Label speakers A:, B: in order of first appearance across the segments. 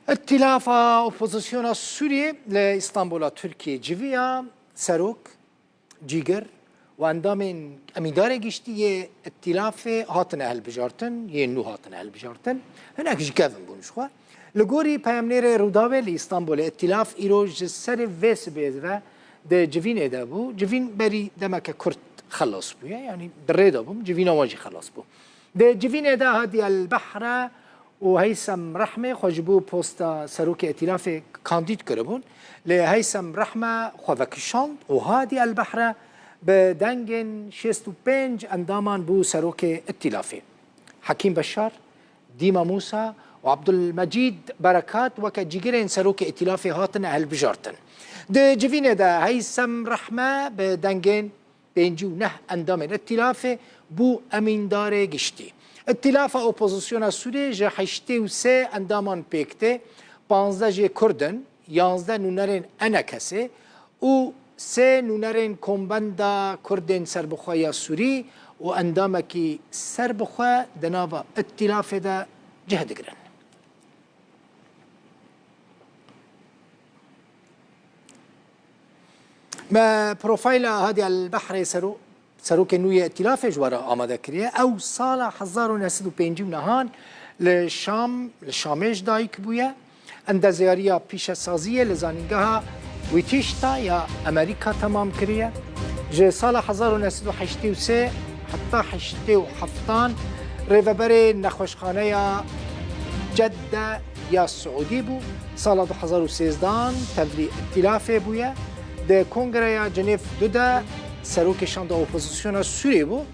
A: ائتلاف اپوزیسیون سوریه لإسطنبول ترکیه جویا سروک جیگر و اندام امیدار گشتی ائتلاف هاتن اهل بجارتن یه نو هاتن اهل بجارتن هناك جکافن بونش خوا لگوری پیامنیر روداوه لإسطنبول ائتلاف ایروج سر ویس بیز و ده جوین ادا بو جوین بری دمک کرد خلاص بو يعني دريدا بو جوین واجی خلاص بو ده جوین ادا هادی البحر وهيثم رحمه خجبو بوستا سروك ائتلاف كانديد كربون لهيثم رحمه خوفكشاند وهادي البحر بدنجن شيستو بنج اندامان بو سروك ائتلافي حكيم بشار ديما موسى وعبد المجيد بركات وكجيجرين سروك ائتلافي هاتن اهل بجارتن ده جفينه ده هيثم رحمه بدنجن بنجو نه اندام ائتلافي بو امين دار گشتي ائتلاف اپوزیسیون سوریه جه 83 اندامان پیکته 15 جه کردن 11 نونرین انکسه و 3 نونرین کمبندا کردن سربخواه سوری و اندامکی سربخواه دناوا ائتلاف ده جهد گرن ما بروفايل هذه البحر سروک نوی ائتلاف جوارا آماده کریه او سال 1950 نهان لشامش دایک بویه اندازیاریا پیش سازیه لزانینگاه ویتیشتا یا امریکا تمام کریه جه سال 1983 حتی 87 ریوبر نخوشخانه یا جده یا سعودی بو سال 2013 تبلی ائتلاف بویه ده کنگره جنیف دوده سروکشان دا اپوزیسیون سوریه بو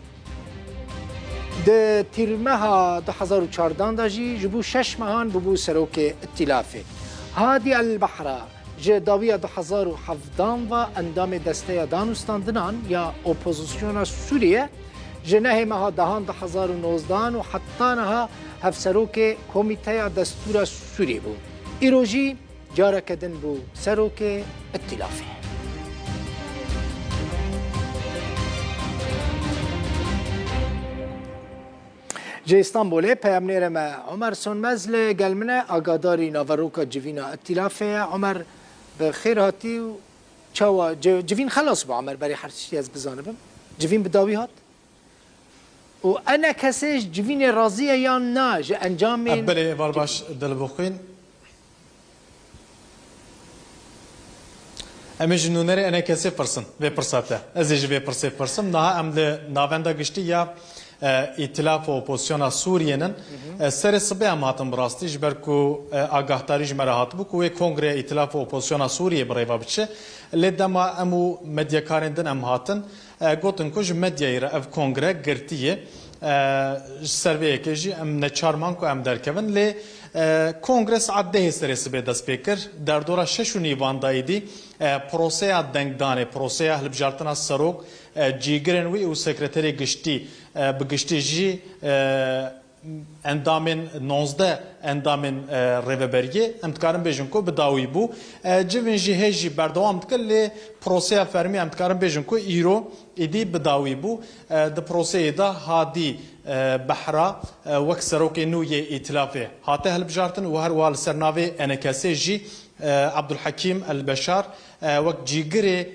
A: ده تیرمه 2014 دا جبو 6 ماهان ببو سروک ائتلافه هادی البحر جه داوی 2017 و اندام دسته دانستاندنان یا اپوزیسیون سوریه جنه مها دهان 2019 و حتی نها هف سروک کمیته دستور سوریه بو ایروژی جاره کدن بو سروک ائتلافه جه استانبول پیامنیر ما عمر سونمزل گلمنه آگاداری ناوروکا جوینا ائتلافه عمر بخیر هاتی و چاوا جوین خلاص با عمر برای هر چیزی از بزانبم جوین بداوی هات و انا کسیش جوین راضیه یا نه جه انجام
B: بله والباش دل بخوین اما جنونری انا کسی پرسن و پرساته ازیج و پرسه پرسم نه ام ناوندا گشتی یا ائتلاف اپوزیسیون سوریه سر صبح هم هاتم براستی جبر کو آگاهداری جمره هات بو کو کنگره ائتلاف اپوزیسیون سوریه برای بچه لدما امو مدیا کارندن ام هاتن گوتن کو مدیا را اف کنگره گرتیه سروی کجی ام نچارمان کو ام درکون ل کنگرس عده سر صبح دست پیکر در دوره شش نیوان دایدی پروسه دنگدانه پروسه اهل بجارتن سروک جیگرن وی و سکرتری گشتی بگشتی جی اندامن 19 اندامن ریوبریه امتکارم بیشون کو بداوی بو جوین جی هجی بردوام کل پروسه فرمی امتکارم بیشون کو ایرو ایدی بداوی بو د پروسه دا هادی بحرا وک سروک نوی ائتلافه هاته هل بجارتن و هر وال سرناوی انکاسی جی عبد الحكيم البشار وقت جيجري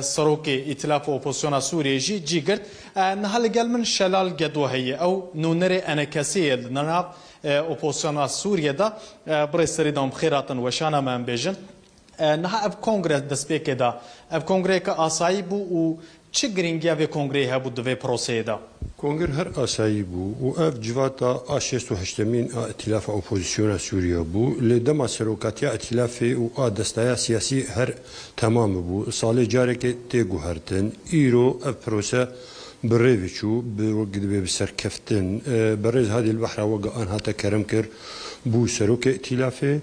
B: سروكي ائتلاف اپوزيسيون سوريا جيجرت نهال قال من شلال قدوهية او نونري انكاسية نناب اپوزيسيون سوريا دا بريسري دام خيرات وشانا من بيجن نها اب كونغرس دسبيك دا اب كونغرس كاساي بو و چه گرینگی و کنگره ها بود دوی پروسه دا؟
C: کنگره هر آسایی بو و اف جواتا آشست و هشتمین ائتلاف اپوزیسیون سوریه بو لدما سروکاتی ائتلاف و دستای سیاسی هر تمام بو سال جاره که تیگو هرتن ایرو اف پروسه بريفيتشو بوقت بسركفتن بريز هذه البحر وقع أنها تكرم كر بو سروك ائتلافه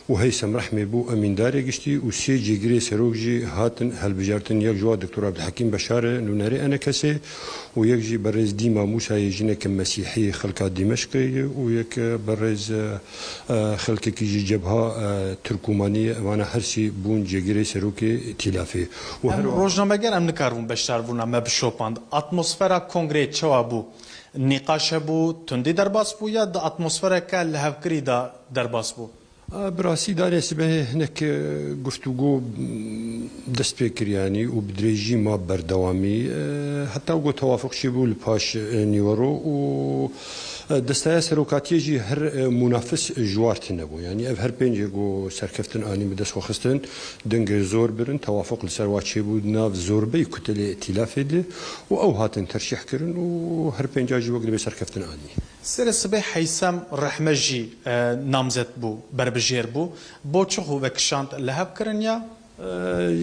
C: وهيثم رحمه بو امين داري قشتي وسي جيجري سروكجي هاتن هالبجارتن يك جوا دكتور عبد الحكيم بشار نوناري انا كسي ويكجي بريز ديما موسى يجينا كمسيحي خلقات دمشقي ويك بريز خلق كيجي جبهه تركمانيه وانا هرسي بون جيجري سروك ائتلافه
B: روزنامه‌گر ام نکارون بشار بونا ما بشوپاند اتمسفera کنگره چوا بو نقاش بو تندی درباس بو یا د اتمسفera که لهفکری دا درباس بو
C: براسي داري سبه هناك گفتگو دست فکر يعني وبدريجي ما بردوامي حتى وقو توافق شبو الباش نيورو و دستايا سروكاتيه جي هر منافس جوارت نبو يعني اف هر بينجي جو سركفتن اني بدس وخستن دنگ زور برن توافق لسروات شبو ناف زور بي كتل ائتلاف دي او هاتن ترشيح كرن و هر بينجا جي وقت بي سركفتن اني
B: سر الصبح حيسام رحمجي نامزت بو بربجير بو بوچو وكشانت لهب كرنيا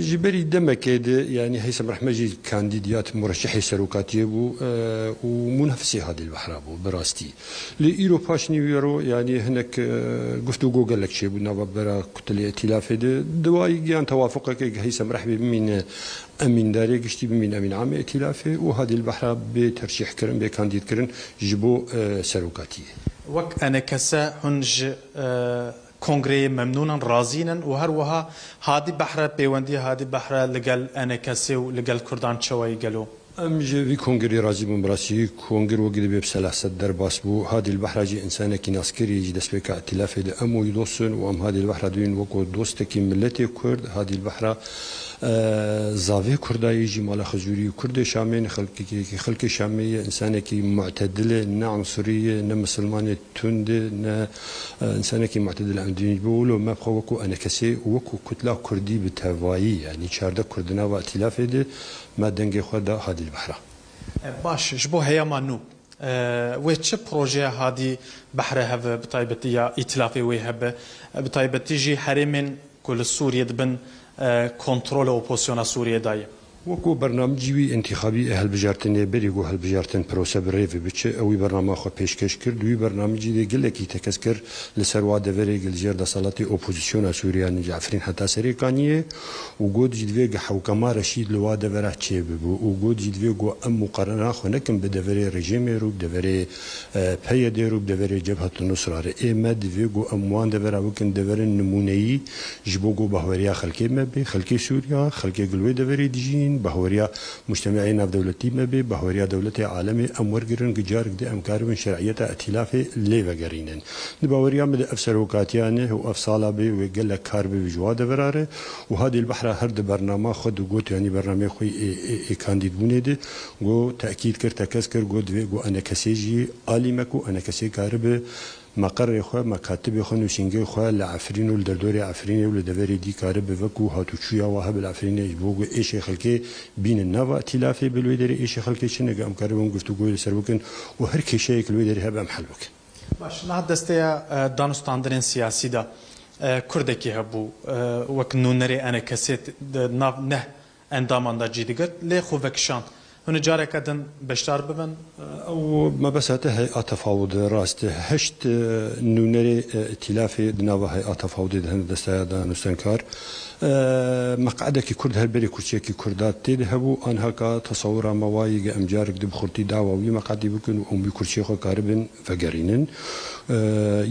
C: جبري دمك يعني هيثم رحمجي كانديديات مرشحي سروكاتيه بو ومنافسي هذه البحر بو براستي لإيرو باش نيويرو يعني هناك گفتگو قال لك شيء بو نابرا كتل ائتلاف دواي جان توافقك هيثم رحمي من امين داري قشتي من امين عام ائتلافه وهذه البحر بترشيح كرن بكانديد كرن جبو سروكاتيه
B: وك انا كسا هنج كونغري ممنونا رازينا وهروها هادي بحر بيوندي هادي بحر لقال انا كسي ولقال كردان شوي قالوا
C: ام جي كونغري رازي من براسي كونغر وقد بسلاح صدر باسبو هذه البحر جي انسان كي ناسكري يجي دسبك ائتلاف امو يدوسن وام هذه البحر دوين وكو دوستكي ملتي كرد هذه البحر زاوية كرداي جي مال خزوري كرد شامين خلق شامية إنسان كي معتدلة نا عنصرية نا مسلمانة تند نا إنسان كي معتدل عن دين بقولوا ما بخو وكو أنا كسي وكو كتلة كردي بتهوائي يعني شارده كردنا وائتلاف ده ما دنجي خدا هذه البحرة
B: باش جبو هيا مانو ويتش بروجي هادي بحر هف بطيبتي يا ائتلافي ويهب بطيبتي جي حريمين كل سوريا دبن كنترول اوبوزيسيون سوريا داي
C: وكو برنامجي انتخابي اهل بجارتن بريغو هل بجارتن بروسه بريف بچ او برنامج خو پیشکش کرد وی برنامجي دي گله کی تکسکر لسروا دوري گلجر د صلاتي اوبوزيسيون سوريا نجعفرين حتى سريكانيه وجود جدوي حوكما رشيد لوا دورا تشيب وجود جدوي جو ام مقارنه خو نكم بدوري ريجيم رو دوري بيد رو دوري جبهه النصره امد فيجو اموان دورا وكن دوري نمونهي جبوغو بهوريا خلكي مبي خلكي سوريا خلكي گلوي دوري دجين بهوريا مجتمعين ناف دولتي مبي بهوريا دولتي عالمي امور جرن جارك دي امكاربن شرعيه ائتلاف ليفا جرينن بهوريا مد افسر وكاتيانه وافصالا بي وقال لك كاربي بجواد براره وهذه البحر هرد برنامج خد قوت يعني برنامج خوي كانديد بونيدي جو تاكيد كر تكسكر جو جو انا كسيجي اليمكو انا كسي كاربي مقر خو مكاتب خو نوشنگي خو لعفرين ولدردوري عفرين ولدوري دي كارب وكو هاتوچيا وهب العفرين بوغ ايش خلكي بين النوا ائتلاف بالويدري ايش خلكي شنو ام كاربون گفتگو سربكن وهر كشي الويدري هب ام حلبك
B: باش نهاد دستيا دانستاندرين سياسي دا كردكي هبو وك نونري انا كسيت ناف نه اندامان دا جيدگت لي خو وكشان هنا جارك أدن بشتار ببن
C: او ما بس هي تفاوض راست هشت نونري ائتلافي دناوه هي تفاوض هند دستايا نستنكار مقعدك كرد هالبري كرشيكي كردات تذهبوا انها كتصور موايق امجارك دب خرتي دعوه وي مقعدي بكن ام كرشيخو كاربن فقرينن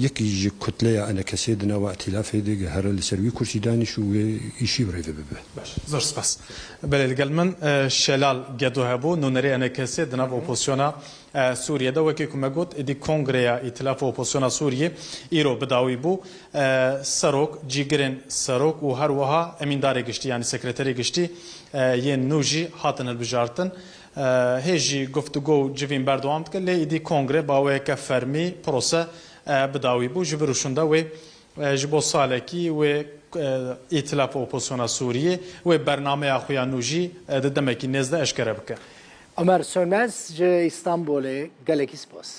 C: يكي كتله انا كسيدنا وائتلاف دي هر السروي كرسي دانش ويشي بريف ببه
B: باش زرس بس بل القلمن شلال قدو هبو نونري انا كسيدنا اوبوزيسيونا سوريا دا وكي كما قلت ادي كونغريا ائتلاف اوبوزيسيونا سوريا ايرو بداوي بو سروك جيجرين سروك وهر وها امين داري قشتي يعني سكرتاري قشتي ين نوجي هاتن البجارتن هيجي گفتگو جوین بردوام که لی دی کنگره باوی که فرمی پروسه بداوی بو جبروشنده و جبو سالکی و ائتلاف اپوزیسیون سوریه و برنامه اخویا نوجی دمکی نزده اشکره بکه
A: عمر سونمز جه استانبول گلکی سپاس